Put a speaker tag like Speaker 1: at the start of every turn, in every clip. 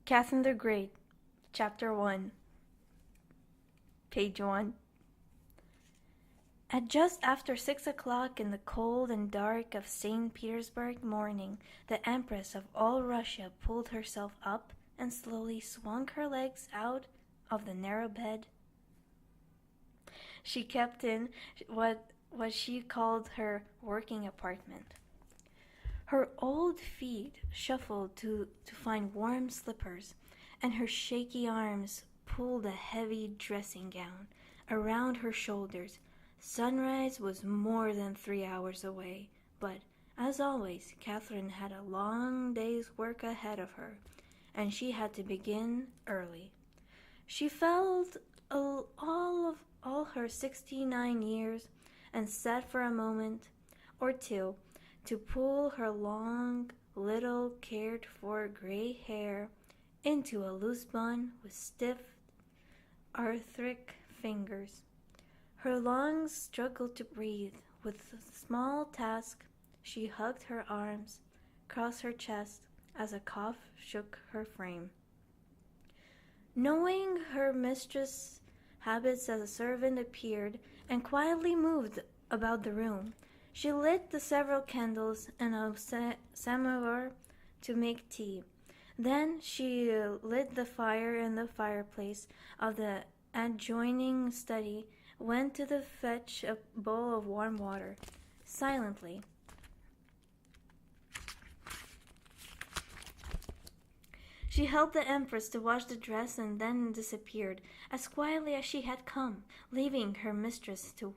Speaker 1: Catherine the Great, Chapter 1, Page 1. At just after 6 o'clock in the cold and dark of St. Petersburg morning, the Empress of all Russia pulled herself up and slowly swung her legs out of the narrow bed she kept in what she called her working apartment. Her old feet shuffled to find warm slippers, and her shaky arms pulled a heavy dressing gown around her shoulders. Sunrise was more than 3 hours away, but, as always, Catherine had a long day's work ahead of her, and she had to begin early. She felt all her 69 years, and sat for a moment or two to pull her long, little, cared-for gray hair into a loose bun with stiff, arthritic fingers. Her lungs struggled to breathe. With a small task, she hugged her arms, crossed her chest, as a cough shook her frame. Knowing her mistress' habits as a servant appeared and quietly moved about the room, she lit the several candles and a samovar to make tea. Then she lit the fire in the fireplace of the adjoining study, went to fetch a bowl of warm water. Silently, she helped the Empress to wash the dress and then disappeared, as quietly as she had come, leaving her mistress to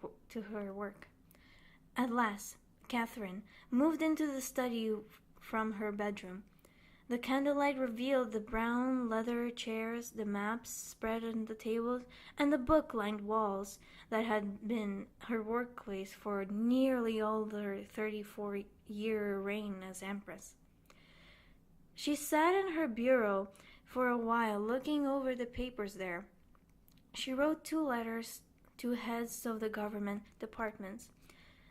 Speaker 1: her work. At last, Catherine moved into the study from her bedroom. The candlelight revealed the brown leather chairs, the maps spread on the tables, and the book-lined walls that had been her workplace for nearly all her 34-year reign as Empress. She sat in her bureau for a while, looking over the papers there. She wrote 2 letters to heads of the government departments.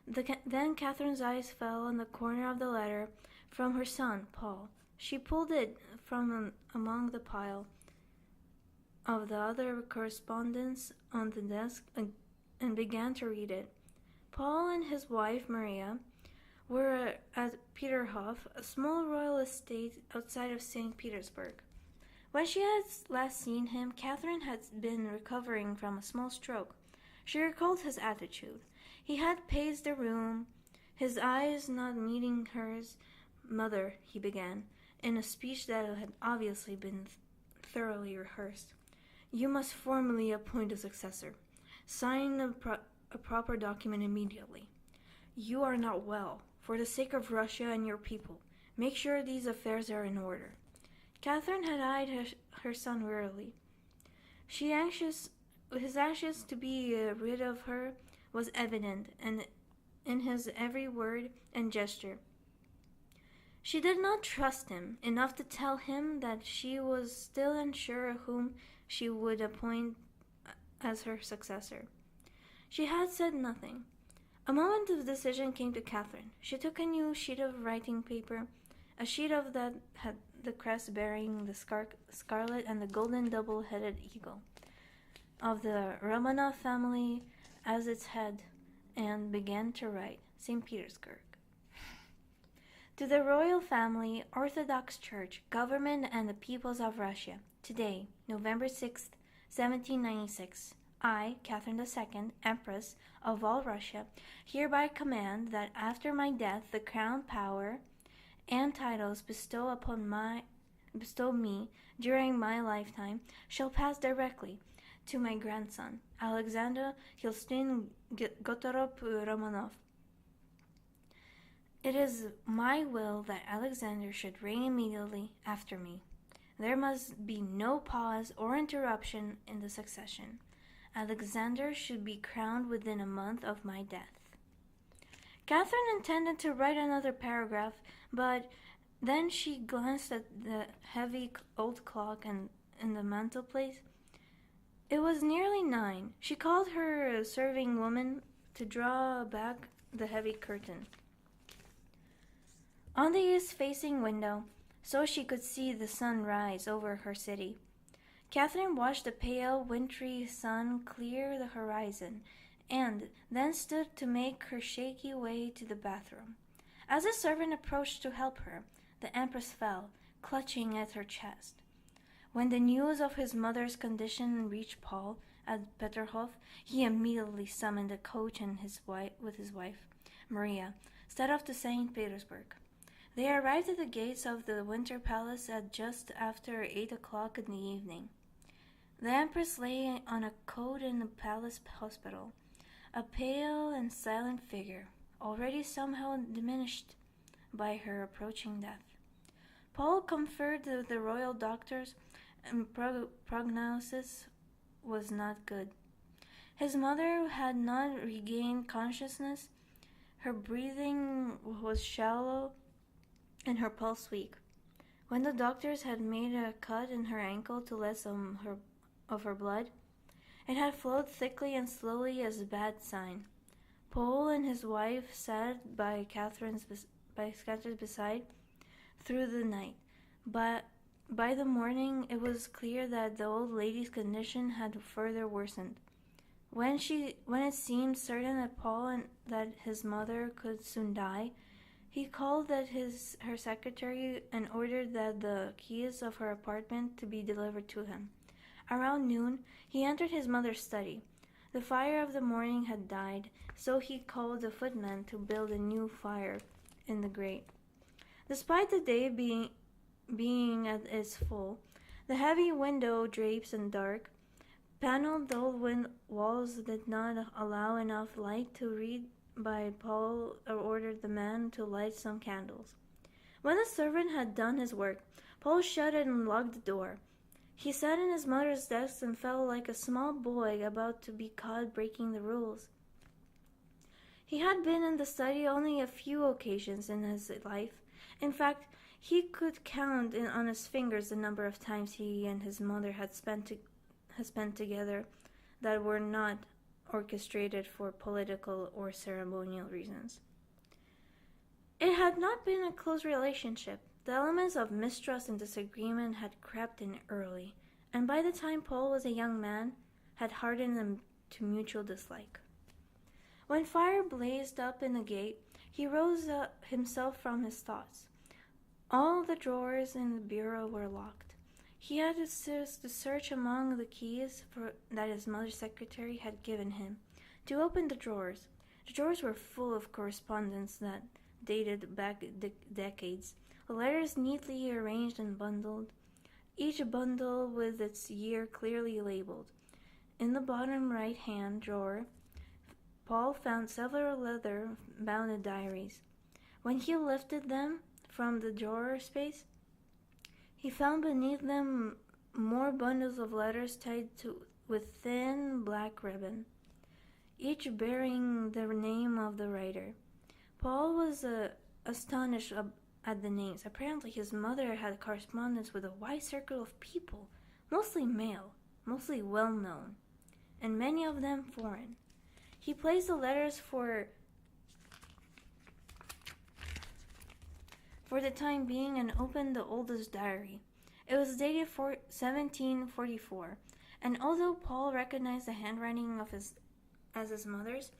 Speaker 1: Then Catherine's eyes fell on the corner of the letter from her son, Paul. She pulled it from among the pile of the other correspondence on the desk and began to read it. Paul and his wife, Maria, were at Peterhof, a small royal estate outside of St. Petersburg. When she had last seen him, Catherine had been recovering from a small stroke. She recalled his attitude. He had paced the room, his eyes not meeting hers. "Mother," he began, in a speech that had obviously been thoroughly rehearsed, "you must formally appoint a successor. Sign a proper document immediately. You are not well. For the sake of Russia and your people, make sure these affairs are in order." Catherine had eyed her son wearily. His anxious to be rid of her was evident, and in his every word and gesture. She did not trust him enough to tell him that she was still unsure whom she would appoint as her successor. She had said nothing. A moment of decision came to Catherine. She took a new sheet of writing paper, a sheet of that had the crest bearing the scarlet and the golden double-headed eagle of the Romanov family as its head, and began to write, "St. Petersburg. To the royal family, Orthodox Church, government, and the peoples of Russia, today, November 6th, 1796, I, Catherine II, Empress of all Russia, hereby command that after my death the crown power and titles bestowed me during my lifetime shall pass directly to my grandson, Alexander Hilstin Gotorop Romanov. It is my will that Alexander should reign immediately after me. There must be no pause or interruption in the succession. Alexander should be crowned within a month of my death." Catherine intended to write another paragraph, but then she glanced at the heavy old clock in the mantelpiece. It was nearly 9. She called her serving woman to draw back the heavy curtain. On the east-facing window so she could see the sun rise over her city. Catherine watched the pale, wintry sun clear the horizon, and then stood to make her shaky way to the bathroom. As a servant approached to help her, the Empress fell, clutching at her chest. When the news of his mother's condition reached Paul at Peterhof, he immediately summoned a coach and with his wife, Maria, set off to St. Petersburg. They arrived at the gates of the Winter Palace at just after 8 o'clock in the evening. The Empress lay on a cot in the palace hospital, a pale and silent figure, already somehow diminished by her approaching death. Paul comforted the royal doctors, and prognosis was not good. His mother had not regained consciousness, her breathing was shallow, and her pulse weak. When the doctors had made a cut in her ankle to let some of her blood, it had flowed thickly and slowly as a bad sign. Paul and his wife sat by Catherine's beside through the night, but by the morning it was clear that the old lady's condition had further worsened. When it seemed certain that Paul and that his mother could soon die, he called her secretary and ordered that the keys of her apartment to be delivered to him. Around noon, he entered his mother's study. The fire of the morning had died, so he called the footman to build a new fire in the grate. Despite the day being at its full, the heavy window drapes and dark, paneled old walls did not allow enough light to read by Paul ordered the man to light some candles. When the servant had done his work, Paul shut it and locked the door. He sat in his mother's desk and felt like a small boy about to be caught breaking the rules. He had been in the study only a few occasions in his life. In fact, he could count on his fingers the number of times he and his mother had spent together that were not orchestrated for political or ceremonial reasons. It had not been a close relationship. The elements of mistrust and disagreement had crept in early, and by the time Paul was a young man, had hardened them to mutual dislike. When fire blazed up in the gate, he rose himself from his thoughts. All the drawers in the bureau were locked. He had to search among the keys that his mother's secretary had given him to open the drawers. The drawers were full of correspondence that dated back decades, letters neatly arranged and bundled, each bundle with its year clearly labeled. In the bottom right-hand drawer, Paul found several leather-bound diaries. When he lifted them from the drawer space, he found beneath them more bundles of letters tied with thin black ribbon, each bearing the name of the writer. Paul was astonished at the names. Apparently his mother had correspondence with a wide circle of people, mostly male, mostly well-known, and many of them foreign. He placed the letters for the time being and opened the oldest diary. It was dated 1744, and although Paul recognized the handwriting as his mother's,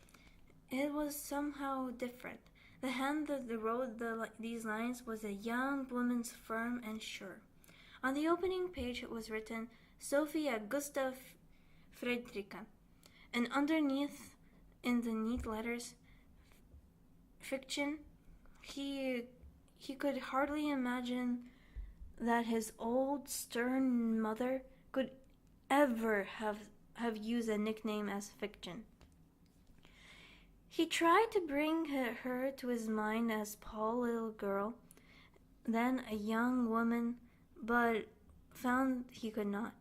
Speaker 1: it was somehow different. The hand that wrote these lines was a young woman's, firm and sure. On the opening page it was written, Sophie Augusta Friedricha, and underneath, in the neat letters, fiction. He could hardly imagine that his old, stern mother could ever have used a nickname as fiction. He tried to bring her to his mind as Paul, little girl, then a young woman, but found he could not.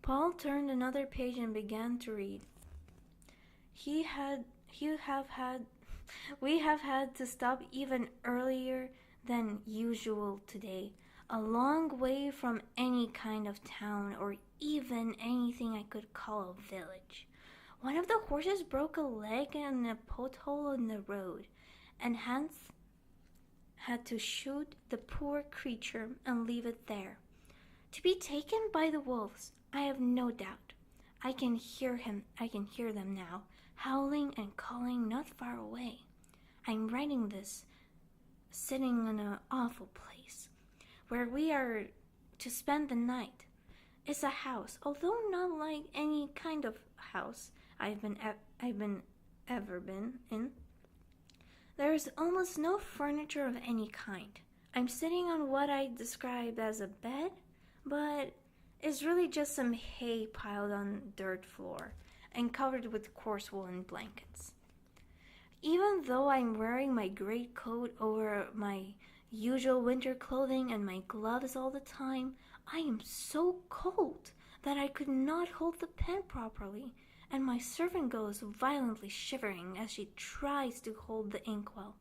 Speaker 1: Paul turned another page and began to read. We have had to stop even earlier than usual today, a long way from any kind of town or even anything I could call a village. One of the horses broke a leg in a pothole in the road, and had to shoot the poor creature and leave it there, to be taken by the wolves, I have no doubt. I can hear them now, howling and calling not far away. I'm writing this, sitting in an awful place, where we are to spend the night. It's a house, although not like any kind of house I've ever been in. There is almost no furniture of any kind. I'm sitting on what I describe as a bed, but it's really just some hay piled on dirt floor and covered with coarse woolen blankets. Even though I'm wearing my great coat over my usual winter clothing and my gloves all the time, I am so cold that I could not hold the pen properly, and my servant goes violently shivering as she tries to hold the inkwell.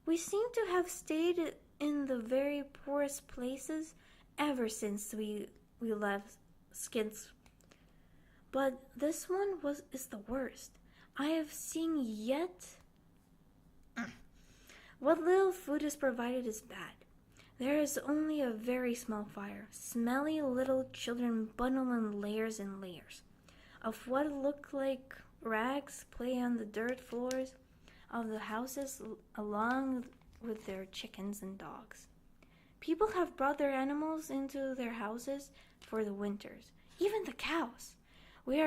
Speaker 1: We seem to have stayed in the very poorest places ever since we left Skins, but this one is the worst I have seen yet. What little food is provided is bad. There is only a very small fire. Smelly little children bundled in layers and layers of what look like rags play on the dirt floors of the houses along with their chickens and dogs. People have brought their animals into their houses for the winters, even the cows. We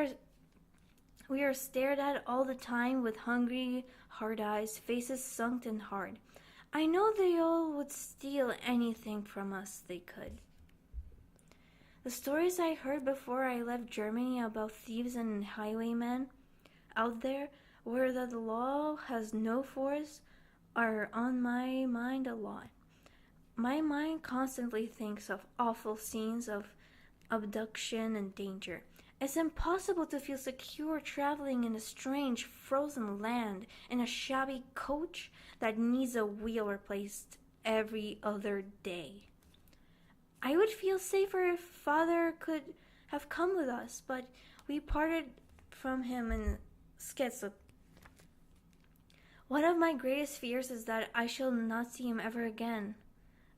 Speaker 1: are stared at all the time with hungry, hard eyes, faces sunk and hard. I know they all would steal anything from us they could. The stories I heard before I left Germany about thieves and highwaymen out there, where that the law has no force, are on my mind a lot. My mind constantly thinks of awful scenes of abduction and danger. It's impossible to feel secure traveling in a strange, frozen land in a shabby coach that needs a wheel replaced every other day. I would feel safer if Father could have come with us, but we parted from him in Sketsa. One of my greatest fears is that I shall not see him ever again.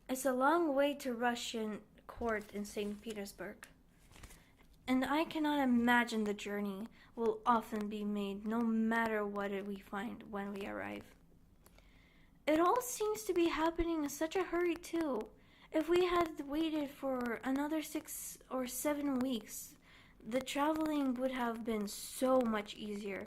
Speaker 1: It's a long way to Russian court in St. Petersburg, and I cannot imagine the journey will often be made no matter what we find when we arrive. It all seems to be happening in such a hurry too. If we had waited for another 6 or 7 weeks, the traveling would have been so much easier.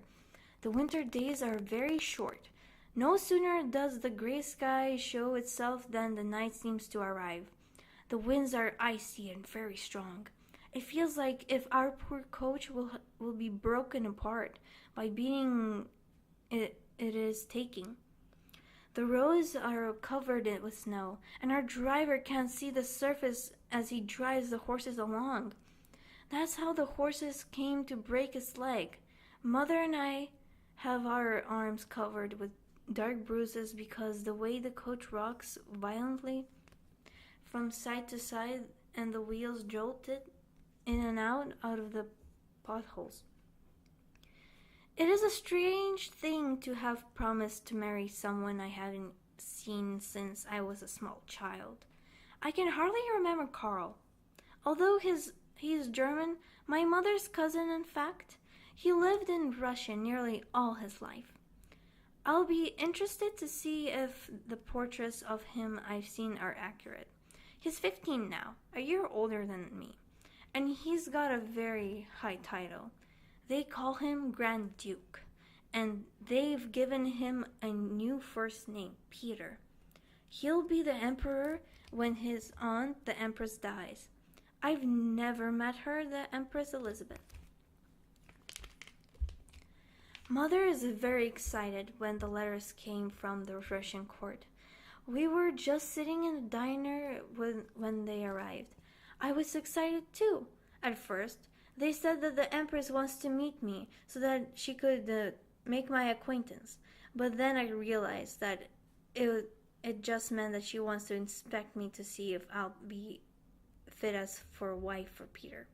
Speaker 1: The winter days are very short. No sooner does the gray sky show itself than the night seems to arrive. The winds are icy and very strong. It feels like if our poor coach will be broken apart by beating it is taking. The roads are covered with snow, and our driver can't see the surface as he drives the horses along. That's how the horses came to break his leg. Mother and I have our arms covered with dark bruises because the way the coach rocks violently from side to side and the wheels jolted in and out of the potholes. It is a strange thing to have promised to marry someone I haven't seen since I was a small child. I can hardly remember Karl. Although he is German, my mother's cousin in fact, he lived in Russia nearly all his life. I'll be interested to see if the portraits of him I've seen are accurate. He's 15 now, a year older than me, and he's got a very high title. They call him Grand Duke, and they've given him a new first name, Peter. He'll be the emperor when his aunt, the Empress, dies. I've never met her, the Empress Elizabeth. Mother is very excited when the letters came from the Russian court. We were just sitting in the diner when they arrived. I was excited too. At first, they said that the Empress wants to meet me so that she could make my acquaintance. But then I realized that it just meant that she wants to inspect me to see if I'll be fit as for a wife for Peter.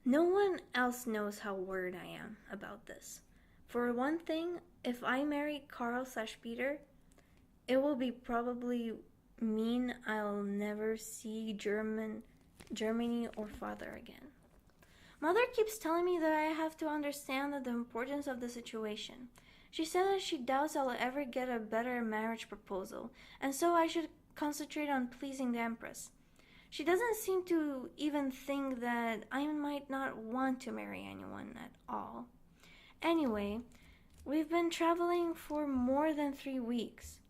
Speaker 1: No one else knows how worried I am about this. For one thing, if I marry Karl/Peter, It will be probably mean I'll never see Germany or father again. Mother keeps telling me that I have to understand the importance of the situation. She said that she doubts I'll ever get a better marriage proposal, and so I should concentrate on pleasing the Empress. She doesn't seem to even think that I might not want to marry anyone at all. Anyway, we've been traveling for more than 3 weeks.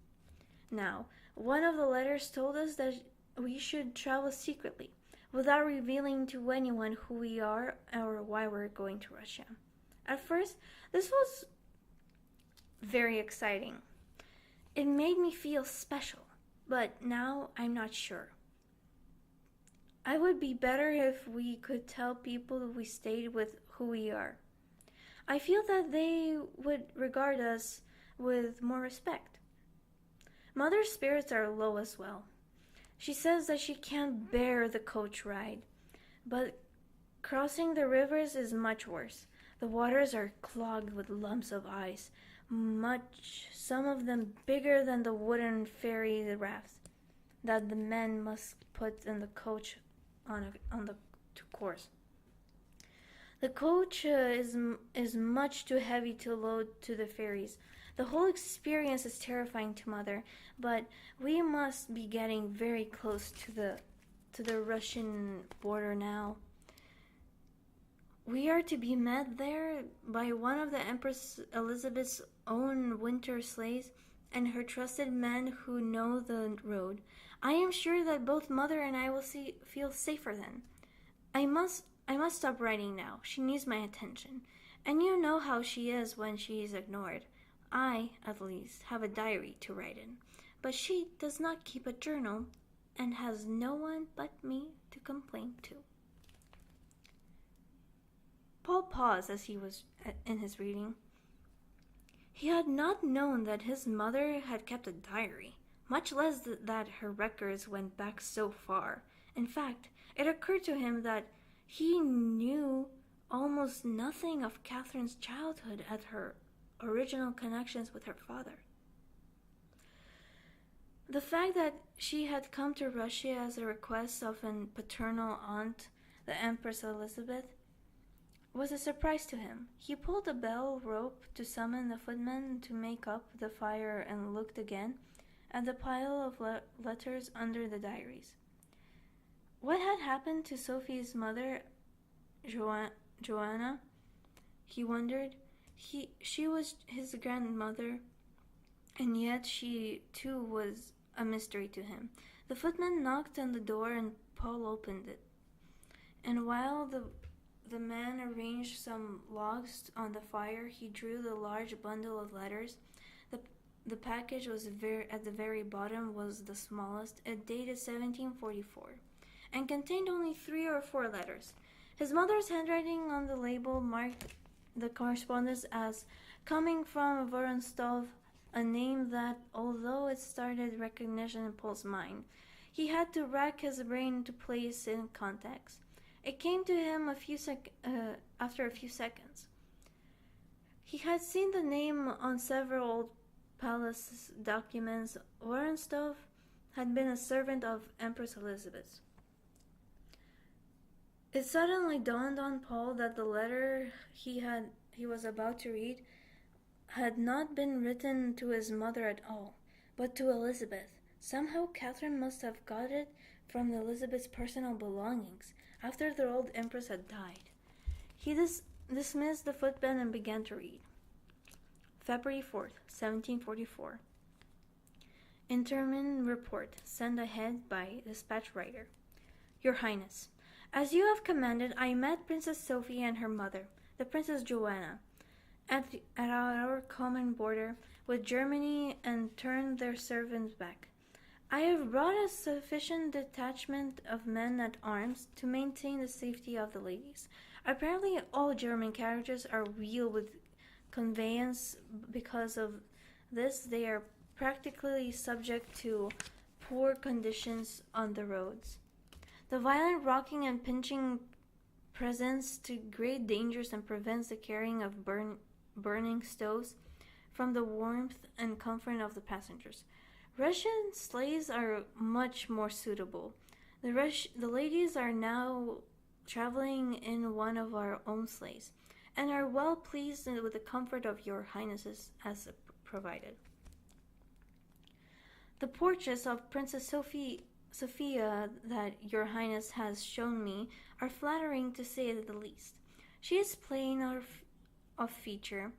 Speaker 1: Now, one of the letters told us that we should travel secretly, without revealing to anyone who we are or why we're going to Russia. At first, this was very exciting. It made me feel special, but now I'm not sure. I would be better if we could tell people we stayed with who we are. I feel that they would regard us with more respect. Mother's spirits are low as well. She says that she can't bear the coach ride, but crossing the rivers is much worse. The waters are clogged with lumps of ice, some of them bigger than the wooden ferry rafts that the men must put in the coach on the course. The coach is much too heavy to load to the ferries. The whole experience is terrifying to Mother, but we must be getting very close to the Russian border now. We are to be met there by one of the Empress Elizabeth's own winter sleighs and her trusted men who know the road. I am sure that both Mother and I will feel safer then. I must stop writing now. She needs my attention. And you know how she is when she is ignored. I, at least, have a diary to write in. But she does not keep a journal and has no one but me to complain to. Paul paused as he was in his reading. He had not known that his mother had kept a diary, much less that her records went back so far. In fact, it occurred to him that he knew almost nothing of Catherine's childhood and her original connections with her father. The fact that she had come to Russia as a request of an paternal aunt, the Empress Elizabeth, was a surprise to him. He pulled a bell rope to summon the footman to make up the fire and looked again at the pile of letters under the diaries. What had happened to Sophie's mother, Joanna? He wondered. She was his grandmother, and yet she too was a mystery to him. The footman knocked on the door and Paul opened it. And while the man arranged some logs on the fire, he drew the large bundle of letters. The package was at the very bottom was the smallest. It dated 1744 and contained only 3 or 4 letters. His mother's handwriting on the label marked the correspondence as coming from Vorontsov, a name that, although it started recognition in Paul's mind, he had to rack his brain to place in context. It came to him after a few seconds. He had seen the name on several old palace documents. Vorontsov had been a servant of Empress Elizabeth. It suddenly dawned on Paul that the letter he was about to read had not been written to his mother at all, but to Elizabeth. Somehow Catherine must have got it from Elizabeth's personal belongings after the old Empress had died. He dismissed the footman and began to read. February 4th, 1744. Interim report sent ahead by dispatch rider. Your Highness, as you have commanded, I met Princess Sophie and her mother, the Princess Joanna, at our common border with Germany and turned their servants back. I have brought a sufficient detachment of men at arms to maintain the safety of the ladies. Apparently all German carriages are wheeled with conveyance. Because of this, they are practically subject to poor conditions on the roads. The violent rocking and pinching presents to great dangers and prevents the carrying of burning stoves from the warmth and comfort of the passengers. Russian sleighs are much more suitable. The ladies are now traveling in one of our own sleighs, and are well pleased with the comfort of your highnesses as provided. The portraits of Princess Sophia that your highness has shown me are flattering to say the least. She is plain of feature,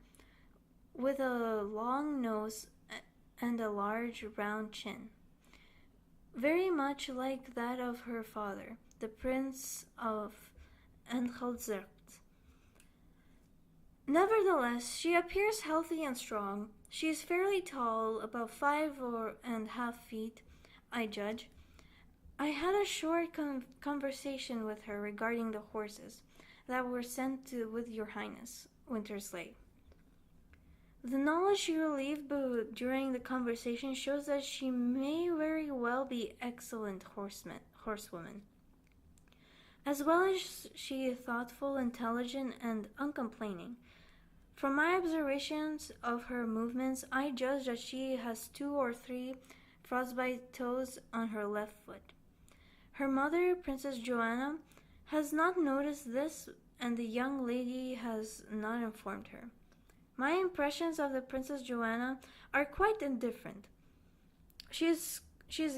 Speaker 1: with a long nose and a large round chin, very much like that of her father, the Prince of Engelzert. Nevertheless, she appears healthy and strong. She is fairly tall, about 5.5 feet, I judge. I had a short conversation with her regarding the horses that were sent with your highness, Winterslade. The knowledge she relieved during the conversation shows that she may very well be excellent horsewoman. As well as she is thoughtful, intelligent, and uncomplaining. From my observations of her movements, I judge that she has 2 or 3 frostbite toes on her left foot. Her mother, Princess Joanna, has not noticed this, and the young lady has not informed her. My impressions of the Princess Joanna are quite indifferent. She is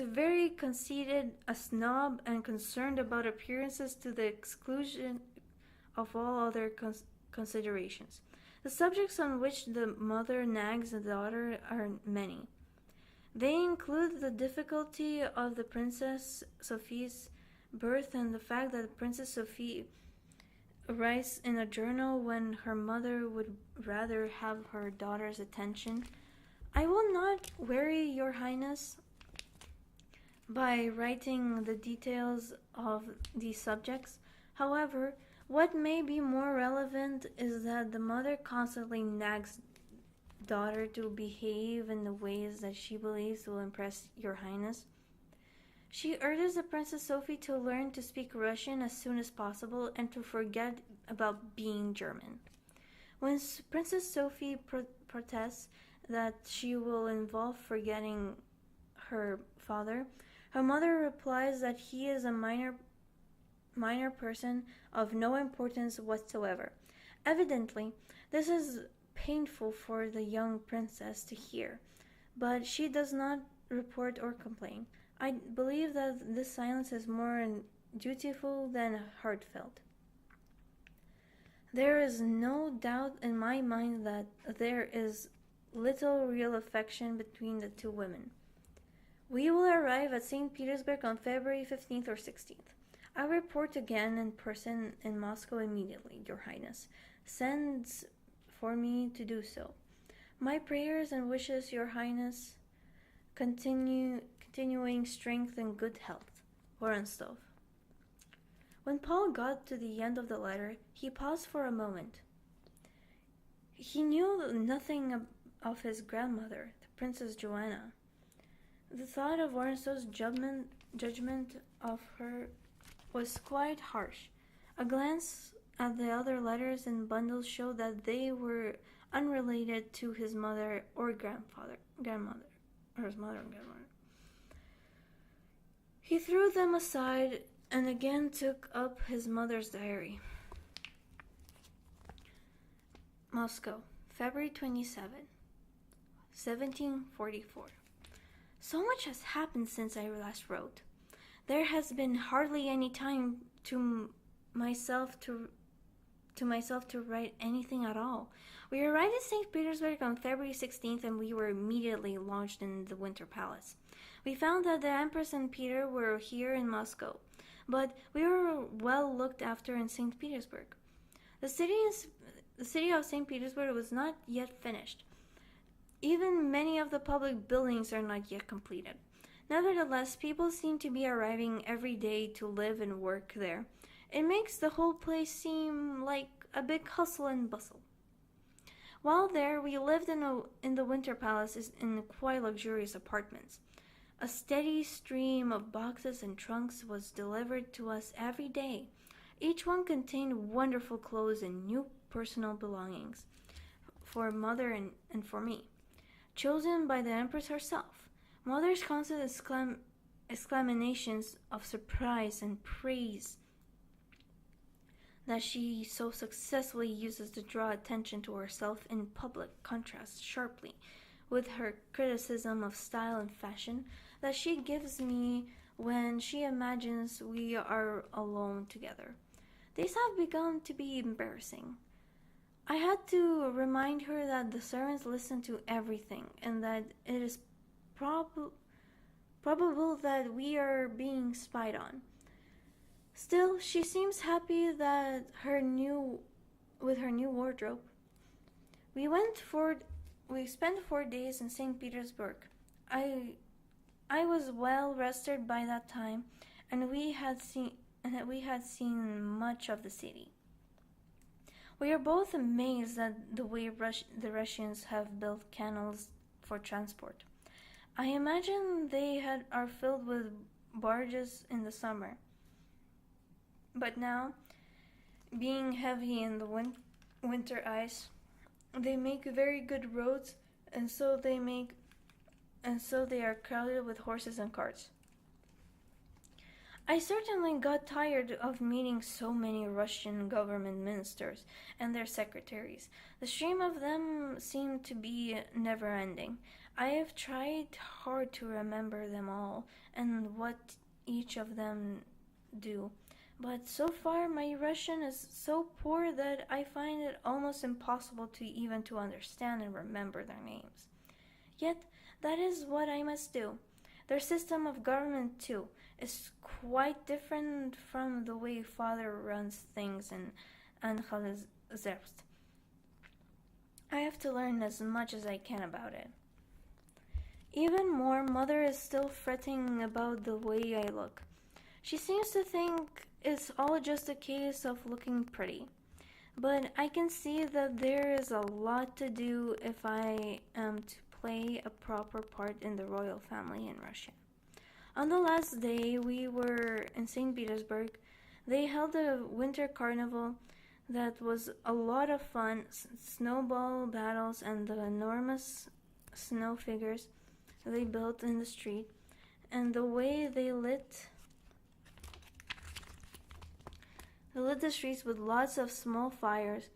Speaker 1: very conceited, a snob, and concerned about appearances to the exclusion of all other considerations. The subjects on which the mother nags the daughter are many. They include the difficulty of the Princess Sophie's birth and the fact that Princess Sophie writes in a journal when her mother would rather have her daughter's attention. I will not weary your highness by writing the details of these subjects. However, what may be more relevant is that the mother constantly nags daughter to behave in the ways that she believes will impress your highness. She urges the Princess Sophie to learn to speak Russian as soon as possible and to forget about being German. When Princess Sophie protests that she will involve forgetting her father, her mother replies that he is a minor person of no importance whatsoever. Evidently, this is painful for the young princess to hear, but she does not report or complain. I believe that this silence is more dutiful than heartfelt. There is no doubt in my mind that there is little real affection between the two women. We will arrive at St. Petersburg on February 15th or 16th. I'll report again in person in Moscow immediately, your highness sends for me to do so. My prayers and wishes, your highness, continuing strength and good health. Vorontsov. When Paul got to the end of the letter, he paused for a moment. He knew nothing of his grandmother, the Princess Joanna. The thought of Vorontsov's judgment of her was quite harsh. A glance at the other letters in bundles showed that they were unrelated to his mother or grandmother, or his mother and grandmother. He threw them aside and again took up his mother's diary. Moscow, February 27, 1744. So much has happened since I last wrote. There has been hardly any time to myself to write anything at all. We arrived at St. Petersburg on February 16th and we were immediately launched in the Winter Palace. We found that the Empress and Peter were here in Moscow, but we were well looked after in St. Petersburg. The city of St. Petersburg was not yet finished. Even many of the public buildings are not yet completed. Nevertheless, people seem to be arriving every day to live and work there. It makes the whole place seem like a big hustle and bustle. While there, we lived in the Winter Palace in quite luxurious apartments. A steady stream of boxes and trunks was delivered to us every day. Each one contained wonderful clothes and new personal belongings for mother and for me, chosen by the Empress herself. Mother's constant exclamations of surprise and praise that she so successfully uses to draw attention to herself in public contrasts sharply with her criticism of style and fashion that she gives me when she imagines we are alone together. These have begun to be embarrassing. I had to remind her that the servants listen to everything and that it is probable that we are being spied on. Still, she seems happy that with her new wardrobe. We spent 4 days in St. Petersburg. I was well rested by that time, and we had seen much of the city. We are both amazed at the way the Russians have built canals for transport. I imagine they are filled with barges in the summer. But now, being heavy in the winter ice, they make very good roads, and so they are crowded with horses and carts. I certainly got tired of meeting so many Russian government ministers and their secretaries. The stream of them seemed to be never ending. I have tried hard to remember them all and what each of them do, but so far my Russian is so poor that I find it almost impossible to understand and remember their names. Yet that is what I must do. Their system of government, too, is quite different from the way Father runs things in Anhalt. I have to learn as much as I can about it. Even more, Mother is still fretting about the way I look. She seems to think it's all just a case of looking pretty. But I can see that there is a lot to do if I am to play a proper part in the royal family in Russia. On the last day we were in St. Petersburg, they held a winter carnival that was a lot of fun, snowball battles and the enormous snow figures they built in the street, and the way they lit the streets with lots of small fires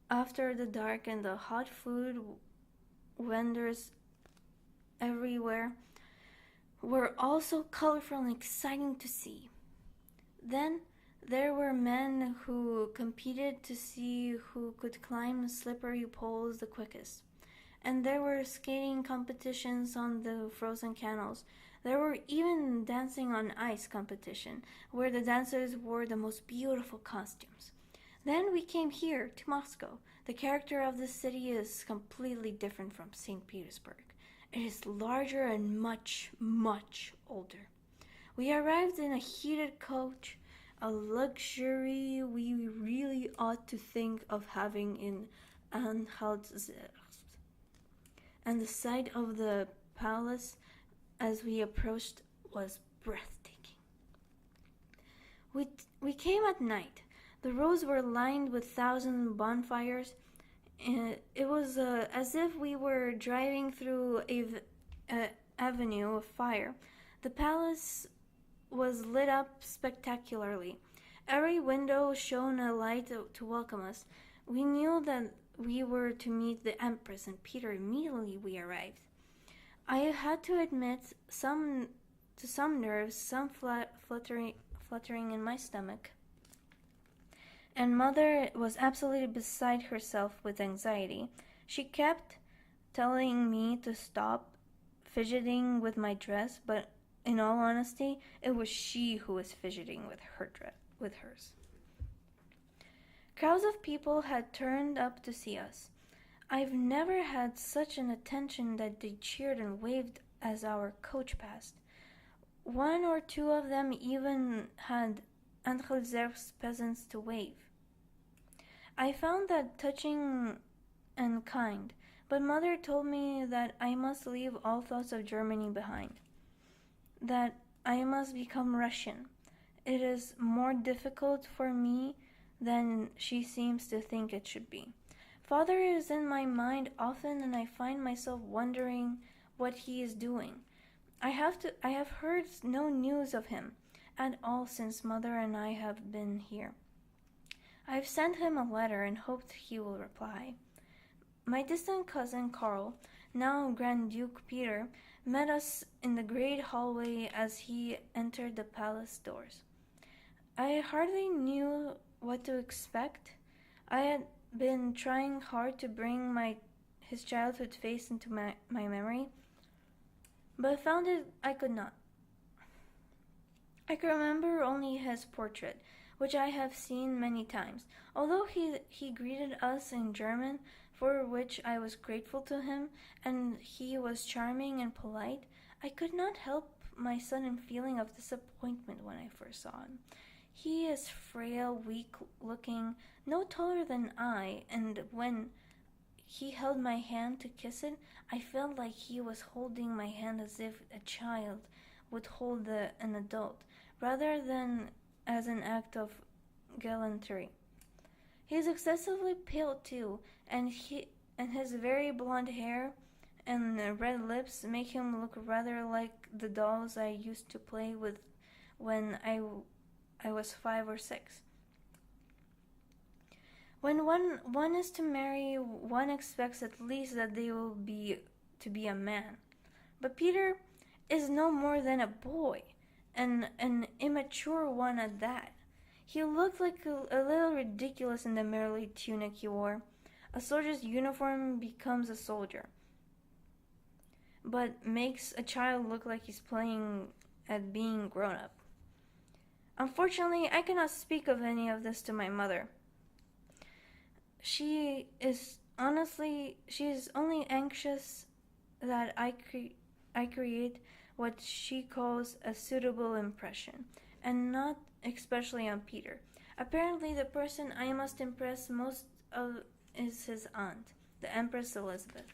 Speaker 1: after the dark, and the hot food vendors everywhere were also colorful and exciting to see. Then there were men who competed to see who could climb slippery poles the quickest. And there were skating competitions on the frozen canals. There were even dancing on ice competition, where the dancers wore the most beautiful costumes. Then we came here, to Moscow. The character of the city is completely different from St. Petersburg. It is larger and much, much older. We arrived in a heated coach, a luxury we really ought to think of having in Anhalt. And the sight of the palace as we approached was breathtaking. We came at night. The roads were lined with thousand bonfires. It was as if we were driving through a avenue of fire. The palace was lit up spectacularly. Every window shone a light to welcome us. We knew that we were to meet the Empress and Peter immediately we arrived. I had to admit some nerves, some fluttering in my stomach. And Mother was absolutely beside herself with anxiety. She kept telling me to stop fidgeting with my dress, but in all honesty, it was she who was fidgeting with hers. Crowds of people had turned up to see us. I've never had such an attention that they cheered and waved as our coach passed. One or two of them even had Anhalt peasants to wave. I found that touching and kind, but Mother told me that I must leave all thoughts of Germany behind, that I must become Russian. It is more difficult for me than she seems to think it should be. Father is in my mind often, and I find myself wondering what he is doing. I have heard no news of him at all since Mother and I have been here. I've sent him a letter and hoped he will reply. My distant cousin Karl, now Grand Duke Peter, met us in the great hallway as he entered the palace doors. I hardly knew what to expect. I had been trying hard to bring his childhood face into my memory, but found it I could not. I can remember only his portrait, which I have seen many times. Although he greeted us in German, for which I was grateful to him, and he was charming and polite, I could not help my sudden feeling of disappointment when I first saw him. He is frail, weak-looking, no taller than I, and when he held my hand to kiss it, I felt like he was holding my hand as if a child would hold an adult, rather than as an act of gallantry. He is excessively pale too, and his very blonde hair and red lips make him look rather like the dolls I used to play with when I was 5 or 6. When one is to marry, one expects at least that they will be to be a man. But Peter is no more than a boy, and an immature one at that. He looked like a little ridiculous in the merely tunic he wore. A soldier's uniform becomes a soldier, but makes a child look like he's playing at being grown up. Unfortunately, I cannot speak of any of this to my mother. She is only anxious that I create what she calls a suitable impression, and not especially on Peter. Apparently, the person I must impress most of is his aunt, the Empress Elizabeth.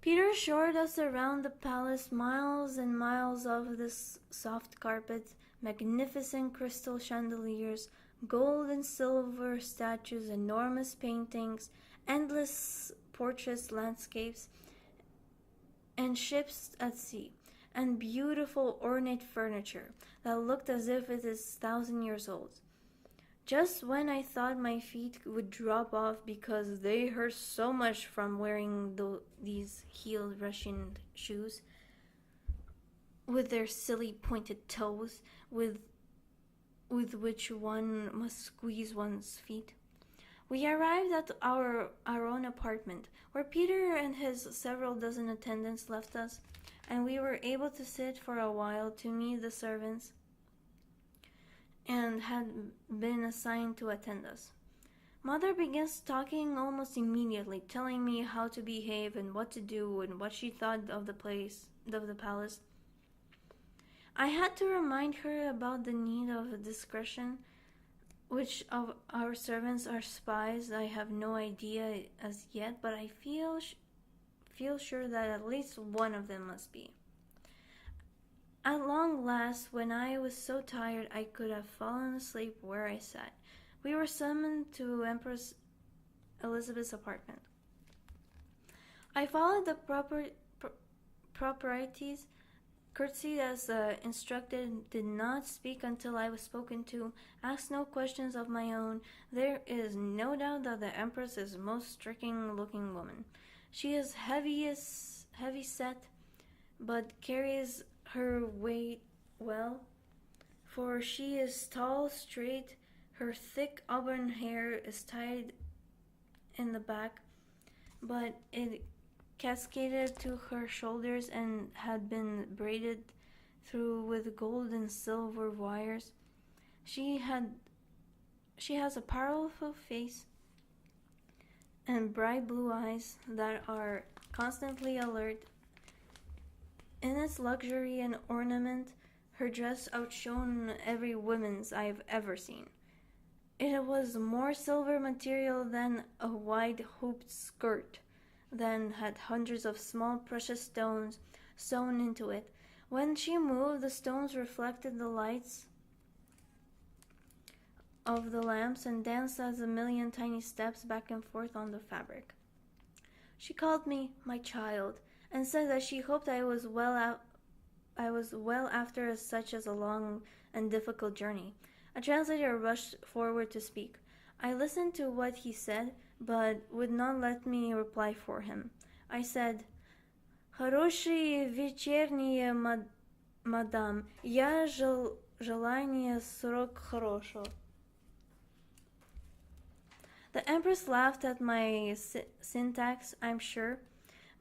Speaker 1: Peter showed us around the palace, miles and miles of this soft carpet, magnificent crystal chandeliers, gold and silver statues, enormous paintings, endless portraits, landscapes, and ships at sea, and beautiful ornate furniture that looked as if it is 1,000 years old. Just when I thought my feet would drop off because they hurt so much from wearing these heeled Russian shoes, with their silly pointed toes, with which one must squeeze one's feet, we arrived at our own apartment, where Peter and his several dozen attendants left us, and we were able to sit for a while to meet the servants and had been assigned to attend us. Mother begins talking almost immediately, telling me how to behave and what to do and what she thought of the palace. I had to remind her about the need of discretion. Which of our servants are spies, I have no idea as yet, but I feel sure that at least one of them must be. At long last, when I was so tired I could have fallen asleep where I sat, we were summoned to Empress Elizabeth's apartment. I followed the proprieties, curtsied as instructed, did not speak until I was spoken to, asked no questions of my own. There is no doubt that the Empress is a most striking-looking woman. She is heavy-set, but carries her weight well, for she is tall, straight. Her thick auburn hair is tied in the back, but it cascaded to her shoulders and had been braided through with gold and silver wires. She has a powerful face and bright blue eyes that are constantly alert. In its luxury and ornament, her dress outshone every woman's I have ever seen. It was more silver material than a wide hooped skirt, then had hundreds of small precious stones sewn into it. When she moved, the stones reflected the lights of the lamps and danced as a million tiny steps back and forth on the fabric. She called me my child, and said that she hoped I was well after such as a long and difficult journey. A translator rushed forward to speak. I listened to what he said, but would not let me reply for him. I said, «Хорошие вечерние, мадам. Я желание срок хорошо». The Empress laughed at my syntax, I'm sure,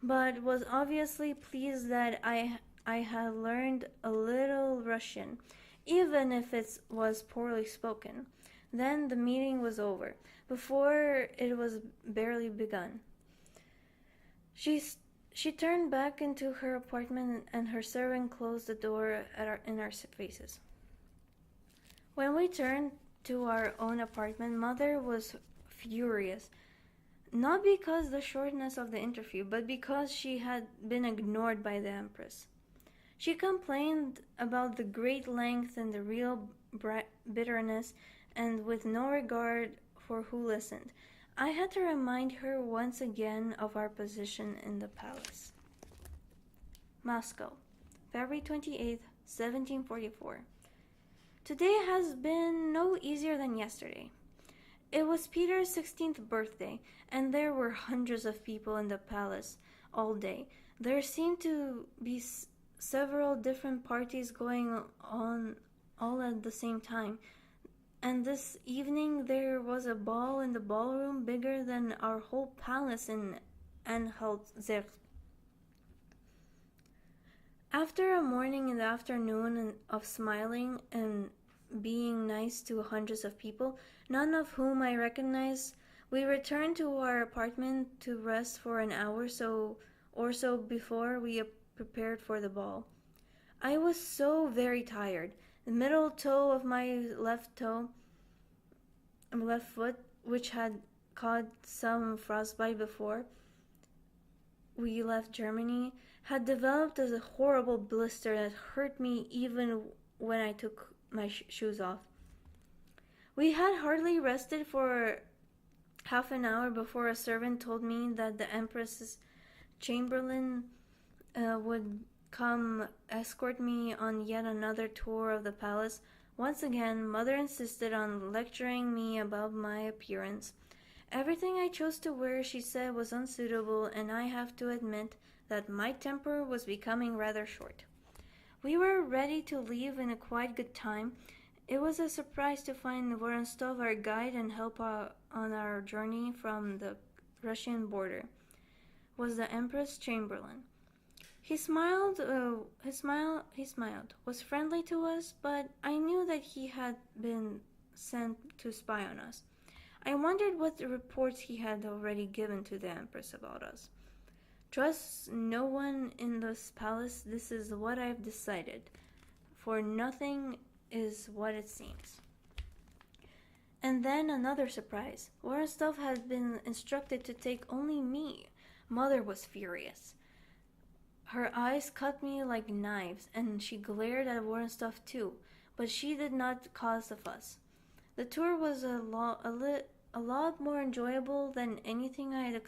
Speaker 1: but was obviously pleased that I had learned a little Russian, even if it was poorly spoken. Then the meeting was over, before it was barely begun. She turned back into her apartment, and her servant closed the door in our faces. When we turned to our own apartment, Mother was furious. Not because the shortness of the interview, but because she had been ignored by the Empress. She complained about the great length and the real bitterness, and with no regard for who listened. I had to remind her once again of our position in the palace. Moscow, February 28th, 1744. Today has been no easier than yesterday. It was Peter's 16th birthday, and there were hundreds of people in the palace all day. There seemed to be several different parties going on all at the same time. And this evening there was a ball in the ballroom bigger than our whole palace in Anhalt-Zerbst. After a morning and afternoon of smiling and being nice to hundreds of people, none of whom I recognized, we returned to our apartment to rest for an hour or so before we prepared for the ball. I was so very tired. The middle toe of my left foot, which had caught some frostbite before we left Germany, had developed as a horrible blister that hurt me even when I took my shoes off. We had hardly rested for half an hour before a servant told me that the Empress's chamberlain would come escort me on yet another tour of the palace. Once again, Mother insisted on lecturing me about my appearance. Everything I chose to wear, she said, was unsuitable, and I have to admit that my temper was becoming rather short. We were ready to leave in a quite good time. It was a surprise to find Vorontsov, our guide and help on our journey from the Russian border, was the Empress chamberlain. He smiled, was friendly to us, but I knew that he had been sent to spy on us. I wondered what reports he had already given to the Empress about us. Trust no one in this palace, this is what I've decided, for nothing is what it seems. And then another surprise. Vorontsov had been instructed to take only me. Mother was furious. Her eyes cut me like knives, and she glared at Vorontsov too, but she did not cause a fuss. The tour was a lot more enjoyable than anything I had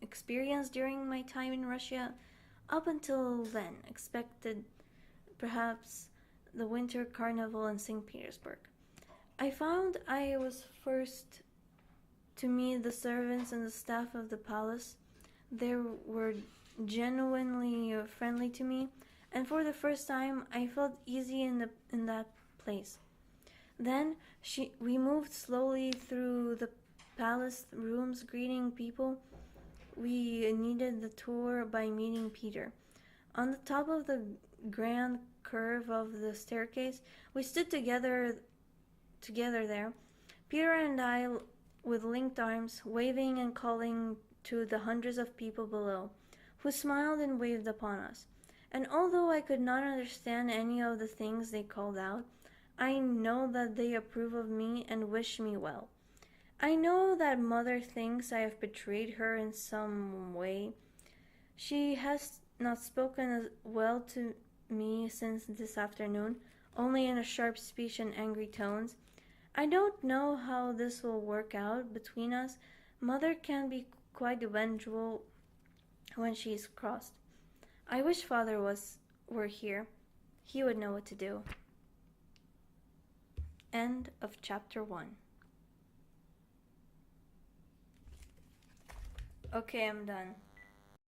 Speaker 1: experienced during my time in Russia. Up until then, expected perhaps the winter carnival in St. Petersburg. I found I was first to meet the servants and the staff of the palace. They were genuinely friendly to me, and for the first time I felt easy in that place. Then we moved slowly through the palace rooms, greeting people. We needed the tour by meeting Peter. On the top of the grand curve of the staircase, we stood together there, Peter and I, with linked arms, waving and calling to the hundreds of people below, who smiled and waved upon us. And although I could not understand any of the things they called out, I know that they approve of me and wish me well. I know that Mother thinks I have betrayed her in some way. She has not spoken as well to me since this afternoon, only in a sharp speech and angry tones. I don't know how this will work out between us. Mother can be quite vengeful when she is crossed. I wish Father were here. He would know what to do. End of chapter 1. Okay, I'm done.